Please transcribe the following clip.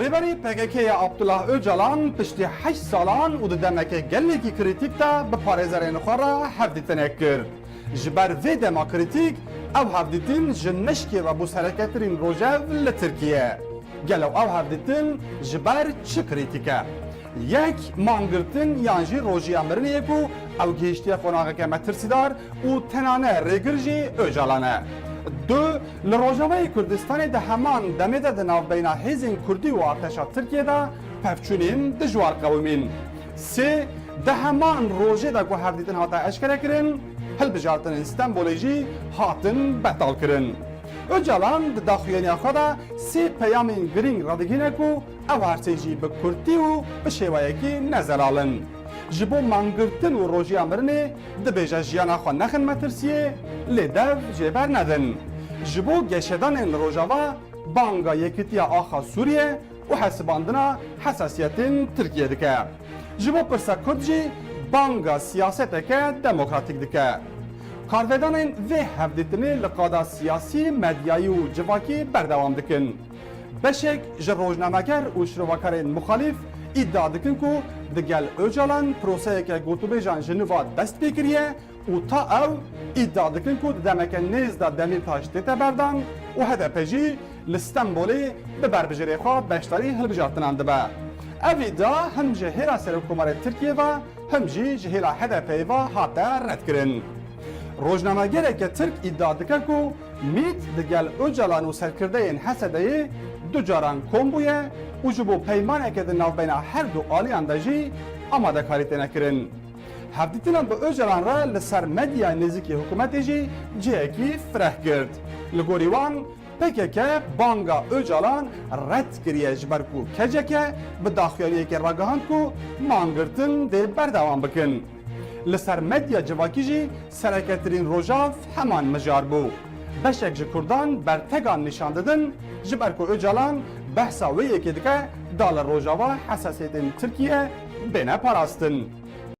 ریبری PKK عبدالله اوجالان پشتی 8 سالان و دمک گلکی کریتیک تا به پارێزەرێن خۆ را هەفدیتنێک کرد. ji ber vê dema kritik ew hevdîtin ji neşkê ve bû sereketirîn rojev li Tirkiye. Gelo ew hevdîtin ji ber çi kritik e? Yek mangirtin yan jî rojiya mirinê ku ew gihîştiye qonaqeke me tirsidar û tenane rêgir jî Öcalan e. Du, li Rojavayê Kurdistanê de heman demê de di navbeyna hêzên Kurdî û arteşa Tirkiyeyê de pevçûnên dijwar qewimîn. Sê, di heman rojê de ku hevdîtin hate eşkere kirin, hilbijartinên Stenbolê jî hatin betal kirin. Öcalan di daxuyaniya xwe de sê peyamên girîng radigîne ku ew her sê jî bi Kurdî û bi şêweyekî nezer alin. Ji bo mangirtin û rojiya mirinê dibêje jiyana xwe nexin metirsiyê, lê dev jêber nedin. Ji bo geşedanên li Rojava banga yekîtiya axa Sûriye û hesibandina hesasiyetên Tirkiye dike. Ji bo pirsa Kurd jî banga siyaseteke demokratîk dike. Karvedanên vê hevdîtinê li qada siyasî, medyayî û civakî berdewam dikin. Beşek ji rojnameger û şirovakarên muxalîf iddia dikin ku digel Öcalan proseyeke gotûbêjan ji nû dest pê kiriye û ta ew iddia dikin ku di demeke nêz da Demirtaş tête berdan û HDP jî li Stenbolê bi berbijêrê xwe beşdarî hilbijartinan dibe. Ev iddia him ji hêra Serokkomarê Tirkiye ve him jî ji hêra HDP'yê ve hate redkirin. Rojnamegereke Tirk iddia dike ku Mît digel Öcalan û serkirdeyên Hesedeyê du caran kom bûye û ji bo peymaneke di navbeyna her du aliyan de jî amadekarî têne kirin. Hevdîtinan bi Öcalan re li ser medya nêzîkî hikûmetê jî cihekî fireh girt. Li gorî wan PKK banga Öcalan red kiriye ji ber ku keceke bi daxuyaniyekê ragihand ku mangirtin dê berdewam bikin. Li ser medya civakî jî sereketirîn rojav heman mijar bû. Beşek ji Kurdan bertegan nîşan didin ji ber ku Öcalan behsa wê yekê dike da li Rojava hesasiyetên Tirkiye bêne parastin.